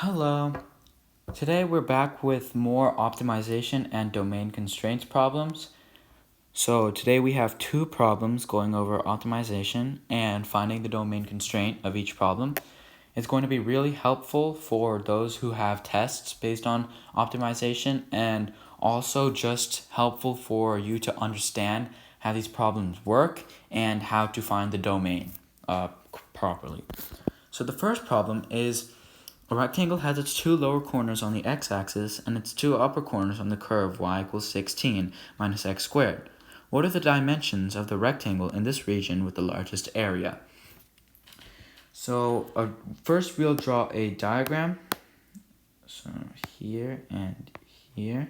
Hello. Today we're back with more optimization and domain constraints problems. So today we have two problems going over optimization and finding the domain constraint of each problem. It's going to be really helpful for those who have tests based on optimization and also just helpful for you to understand how these problems work and how to find the domain properly. So the first problem is a rectangle has its two lower corners on the x-axis and its two upper corners on the curve y equals 16 minus x squared. What are the dimensions of the rectangle in this region with the largest area? So first we'll draw a diagram. So here and here.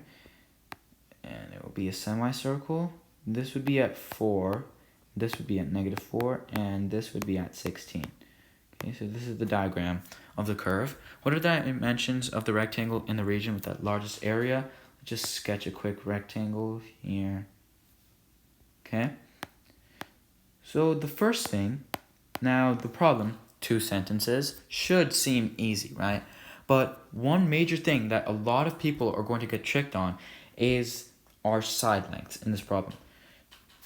And it will be a semicircle. This would be at 4. This would be at -4. And this would be at 16. Okay, so this is the diagram of the curve. What are the dimensions of the rectangle in the region with the largest area? Just sketch a quick rectangle here. Okay. So the first thing, now the problem, 2 sentences, should seem easy, right? But one major thing that a lot of people are going to get tricked on is our side lengths in this problem.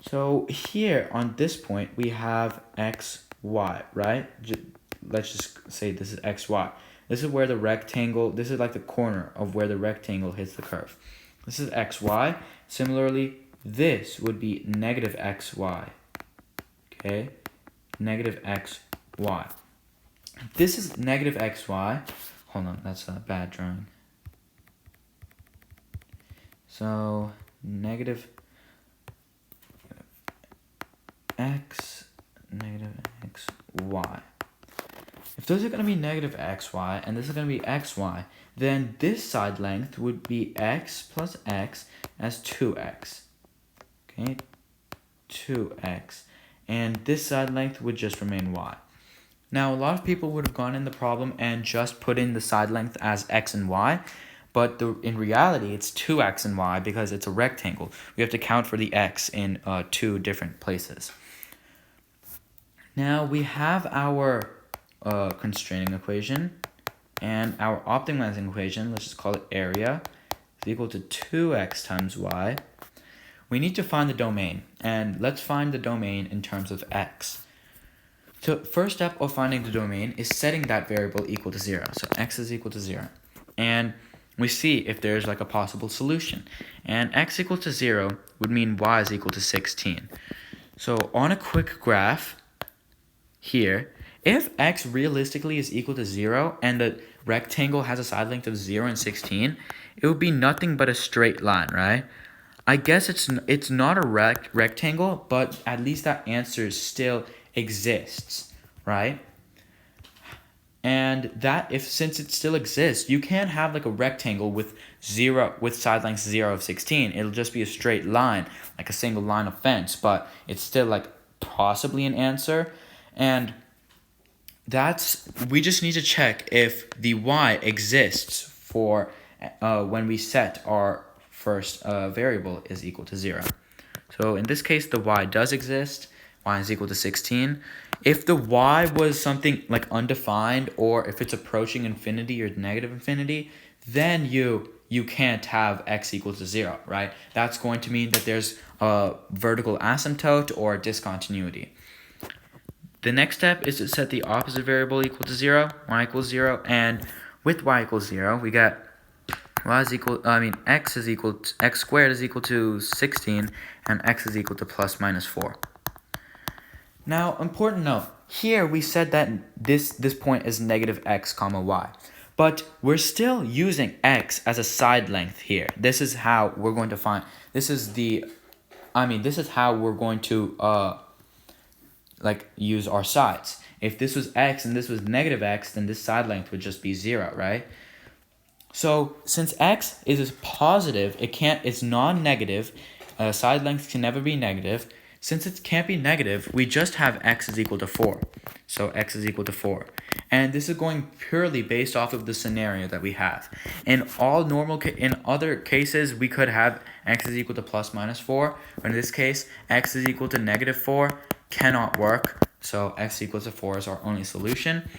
So here on this point, we have x, y, right? Let's just say this is xy. This is where the rectangle, this is like the corner of where the rectangle hits the curve. This is xy. Similarly, this would be negative xy. Okay? Negative xy. This is negative xy. Hold on, that's a bad drawing. So, negative x, negative xy. If those are going to be negative xy and this is going to be xy, then this side length would be x plus x as 2x. Okay, 2x. And this side length would just remain y. Now, a lot of people would have gone in the problem and just put in the side length as x and y, but in reality, it's 2x and y because it's a rectangle. We have to count for the x in 2 different places. Now, we have our constraining equation and our optimizing equation, let's just call it area, is equal to 2x times y. We need to find the domain, and let's find the domain in terms of x. So first step of finding the domain is setting that variable equal to 0. So x is equal to 0. And we see if there's like a possible solution. And x equal to 0 would mean y is equal to 16. So on a quick graph here, if x realistically is equal to 0 and the rectangle has a side length of 0 and 16, it would be nothing but a straight line, right? I guess it's not a rectangle, but at least that answer still exists, right? And that since it still exists, you can't have like a rectangle with side length 0 of 16. It'll just be a straight line, like a single line of fence, but it's still like possibly an answer. And we just need to check if the y exists for when we set our first variable is equal to 0. So in this case, the y does exist. Y is equal to 16. If the y was something like undefined, or if it's approaching infinity or negative infinity, then you can't have x equal to 0, right? That's going to mean that there's a vertical asymptote or discontinuity. The next step is to set the opposite variable equal to 0, y equals 0, and with y equals 0, we get x squared is equal to 16, and x is equal to plus minus 4. Now, important note, here we said that this point is negative x comma y, but we're still using x as a side length here. This is how we're going to find, this is how we're going to use our sides. If this was x and this was negative x, then this side length would just be 0, right? So since x is positive, it's non-negative, side length can never be negative. Since it can't be negative, we just have x is equal to 4. So x is equal to 4. And this is going purely based off of the scenario that we have. In other cases, we could have x is equal to plus minus 4. But in this case, x is equal to negative 4 cannot work. So x equals to 4 is our only solution.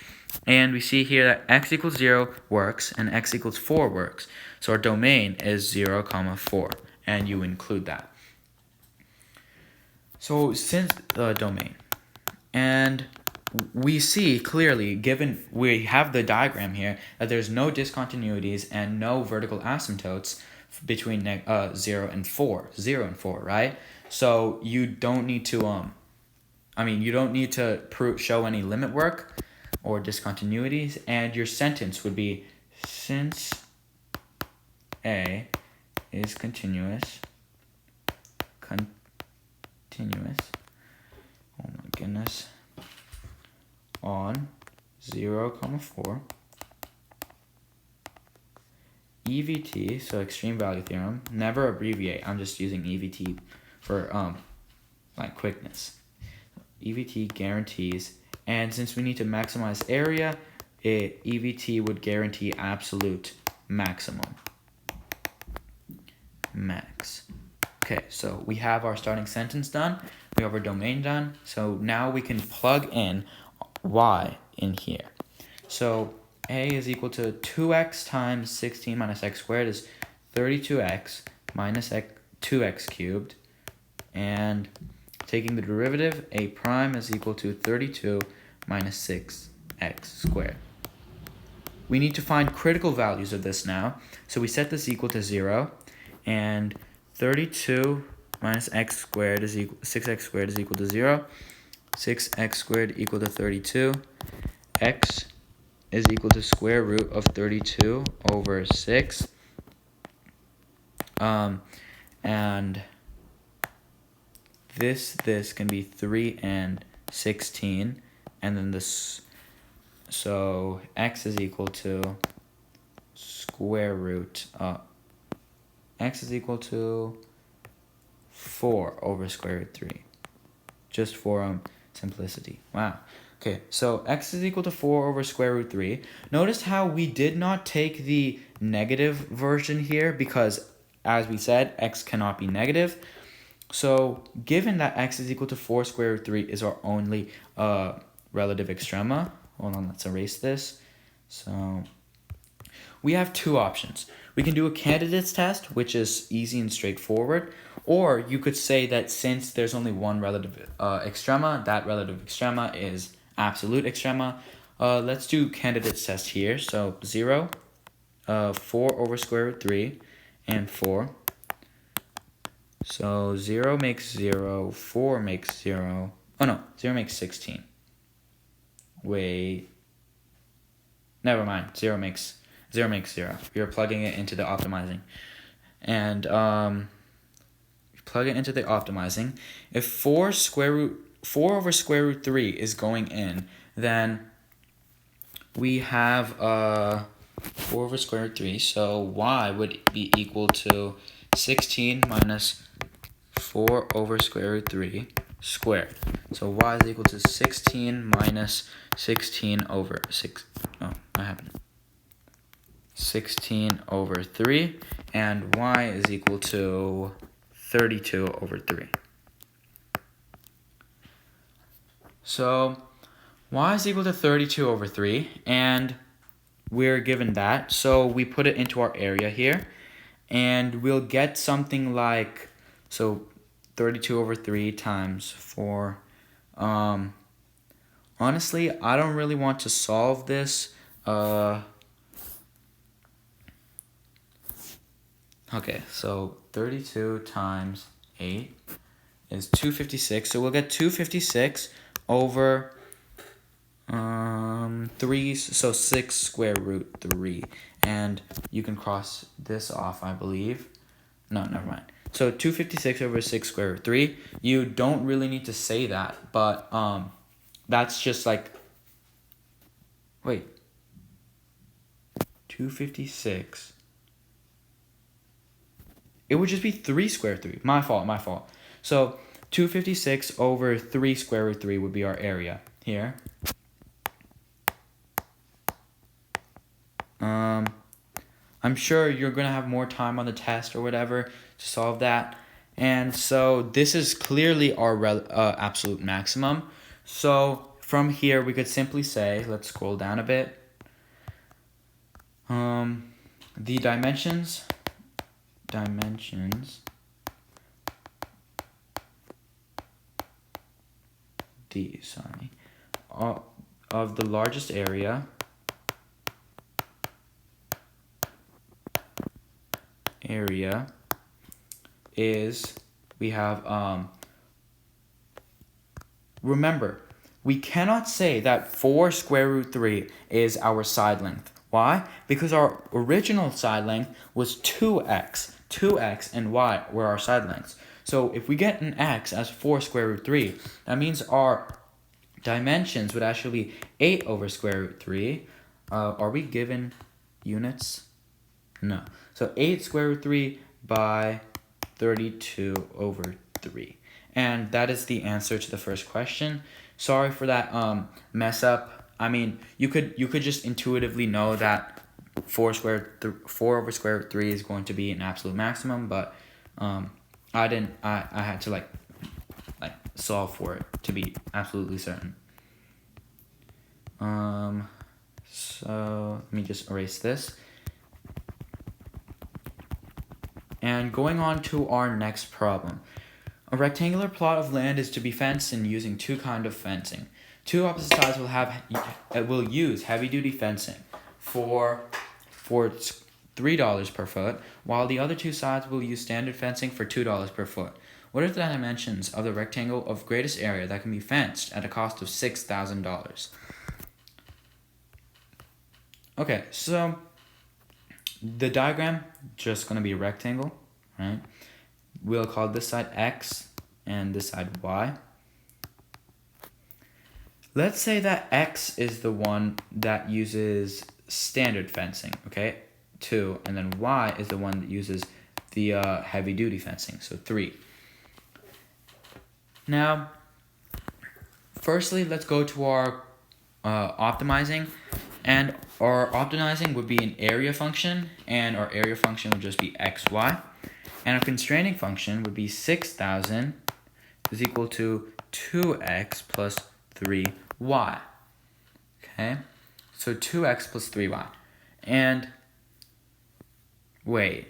And we see here that x equals 0 works and x equals 4 works. So our domain is 0, 4, and you include that. So since the domain, and we see clearly, given we have the diagram here, that there's no discontinuities and no vertical asymptotes between 0 and 4, right? So you don't need to you don't need to show any limit work or discontinuities, and your sentence would be, since A is continuous, oh my goodness, on 0, 4, EVT, so extreme value theorem, never abbreviate, I'm just using EVT for like quickness. EVT guarantees, and since we need to maximize area, EVT would guarantee absolute maximum. Max. Okay, so we have our starting sentence done, we have our domain done, so now we can plug in y in here. So A is equal to 2x times 16 minus x squared is 32x minus 2x cubed, and taking the derivative, a prime is equal to 32 minus 6x squared. We need to find critical values of this now, so we set this equal to 0, and 32 minus x squared is equal 6x squared is equal to 0. 6x squared equal to 32. X is equal to square root of 32 over 6. And this can be 3 and 16, and then this, so x is equal to square root x is equal to 4 over square root 3, just for simplicity. Wow. Okay, so x is equal to 4 over square root 3. Notice how we did not take the negative version here because, as we said, x cannot be negative. So given that x is equal to 4 square root 3 is our only relative extrema, hold on, let's erase this. So we have two options. We can do a candidates test, which is easy and straightforward, or you could say that since there's only one relative extrema, that relative extrema is absolute extrema. Let's do candidates test here. So 0, 4 over square root 3, and 4. So 0 makes 0, 4 makes 0. Oh no, 0 makes 16. Wait. Never mind. 0 makes 0. You're plugging it into the optimizing. And plug it into the optimizing. If 4 over square root 3 is going in, then we have 4 over square root 3. So y would be equal to 16 minus 4 over square root 3 squared. So y is equal to 16 minus 16 over 6. Oh, what happened? 16 over 3, and y is equal to 32 over 3. So y is equal to 32 over 3, and we're given that. So we put it into our area here, and we'll get something like, so 32 over 3 times 4. Honestly, I don't really want to solve this. Okay, so 32 times 8 is 256. So we'll get 256 over 3, so 6 square root 3. And you can cross this off, I believe. No, never mind. So 256 over 6 square root 3. You don't really need to say that, but that's just like, wait, 256. It would just be 3 square root 3. My fault. So 256 over 3 square root 3 would be our area here. I'm sure you're going to have more time on the test or whatever to solve that. And so this is clearly our absolute maximum. So from here, we could simply say, let's scroll down a bit. The dimensions of the largest area is, we have, remember, we cannot say that 4 square root 3 is our side length. Why? Because our original side length was 2x. 2x and y were our side lengths. So if we get an x as 4 square root 3, that means our dimensions would actually be 8 over square root 3. Are we given units? No. So 8 square root 3 by 32 over 3. And that is the answer to the first question. Sorry for that mess up. I mean, you could just intuitively know that 4 over square root 3 is going to be an absolute maximum, but I had to like solve for it to be absolutely certain. So let me just erase this. And going on to our next problem. A rectangular plot of land is to be fenced in using 2 kinds of fencing. 2 opposite sides will use heavy-duty fencing for $3 per foot, while the other 2 sides will use standard fencing for $2 per foot. What are the dimensions of the rectangle of greatest area that can be fenced at a cost of $6,000? Okay, so the diagram just going to be a rectangle, right? We'll call this side X and this side Y. Let's say that X is the one that uses standard fencing, okay? 2, and then Y is the one that uses the heavy-duty fencing, so 3. Now, firstly, let's go to our optimizing, and our optimizing would be an area function, and our area function would just be xy, and our constraining function would be 6,000 is equal to 2x plus 3y. Okay, so 2x plus 3y. And wait,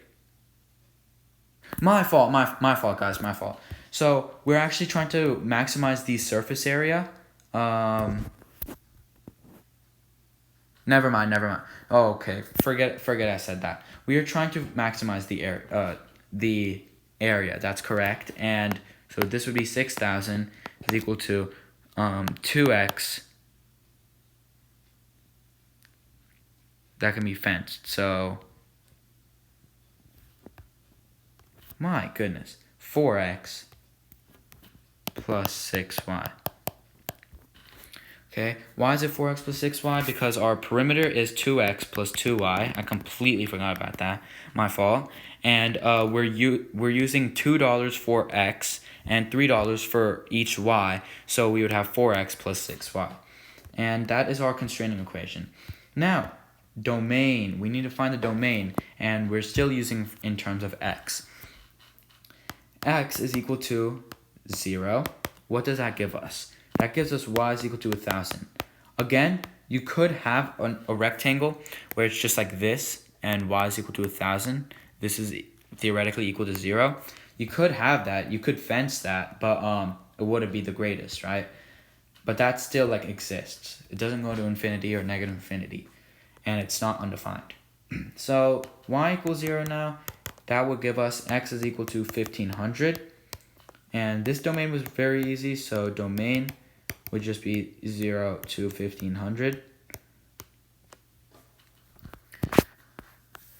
my fault, guys, my fault. So we're actually trying to maximize the surface area. Never mind. Oh, okay, forget I said that. We are trying to maximize the area. That's correct. And so this would be 6,000 is equal to 2x. That can be fenced. So my goodness, 4x plus 6y. Okay, why is it 4x plus 6y? Because our perimeter is 2x plus 2y. I completely forgot about that. My fault. And we're using $2 for x and $3 for each y. So we would have 4x plus 6y. And that is our constraining equation. Now, domain. We need to find the domain. And we're still using in terms of x. X is equal to 0. What does that give us? That gives us y is equal to 1,000. Again, you could have a rectangle where it's just like this and y is equal to 1,000. This is theoretically equal to 0. You could have that. You could fence that, but it wouldn't be the greatest, right? But that still like exists. It doesn't go to infinity or negative infinity, and it's not undefined. So y equals 0 now. That would give us x is equal to 1,500. And this domain was very easy, so domain would just be 0 to 1,500.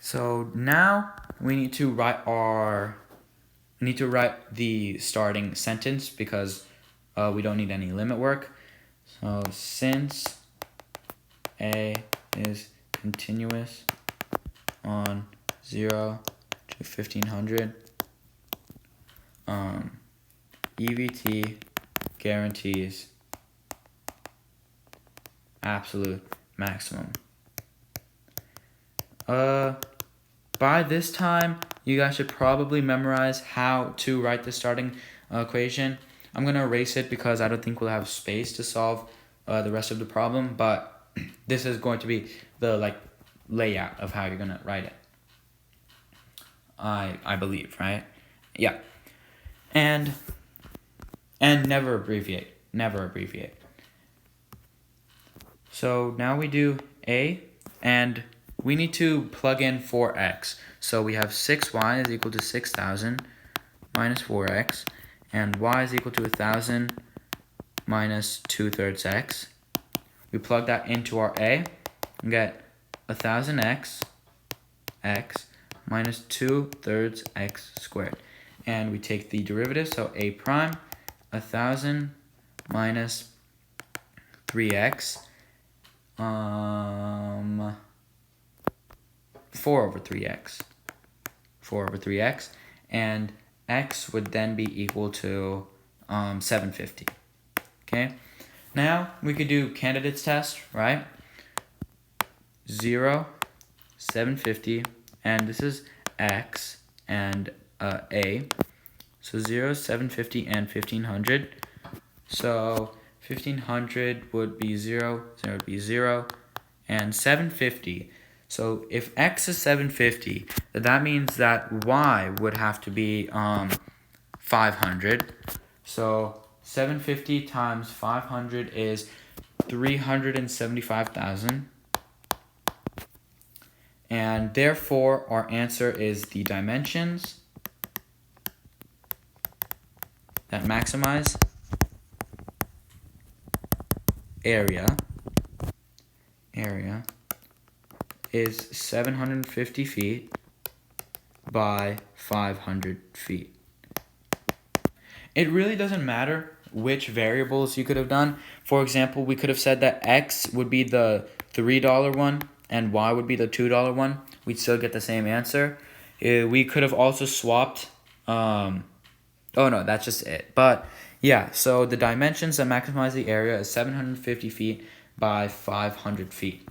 So now we need to write the starting sentence because we don't need any limit work. So since A is continuous on 0 to 1,500, EVT guarantees absolute maximum. By this time, you guys should probably memorize how to write the starting equation. I'm going to erase it because I don't think we'll have space to solve the rest of the problem, but this is going to be the layout of how you're gonna write it. I believe, right? Yeah. And never abbreviate. Never abbreviate. So now we do A, and we need to plug in 4x. So we have 6y is equal to 6,000 minus 4x, and y is equal to 1,000 minus 2/3 x. We plug that into our A and get 1,000x x minus 2/3 x squared. And we take the derivative, so a prime, 1,000 minus 3x, 4/3x, and x would then be equal to 750. Okay, now we could do candidates test, right? 0, 750, and this is x and a. So 0, 750, and 1,500. So 1,500 would be 0, 0 would be 0, and 750. So if x is 750, that means that y would have to be 500. So 750 times 500 is 375,000. And therefore, our answer is the dimensions that maximize area is 750 feet by 500 feet. It really doesn't matter which variables you could have done. For example, we could have said that x would be the $3 one and y would be the $2 one. We'd still get the same answer. We could have also swapped. Oh no, that's just it. But yeah, so the dimensions that maximize the area is 750 feet by 500 feet.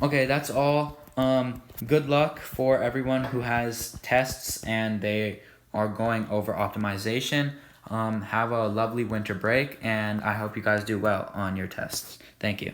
Okay, that's all. Good luck for everyone who has tests and they are going over optimization. Have a lovely winter break, and I hope you guys do well on your tests. Thank you.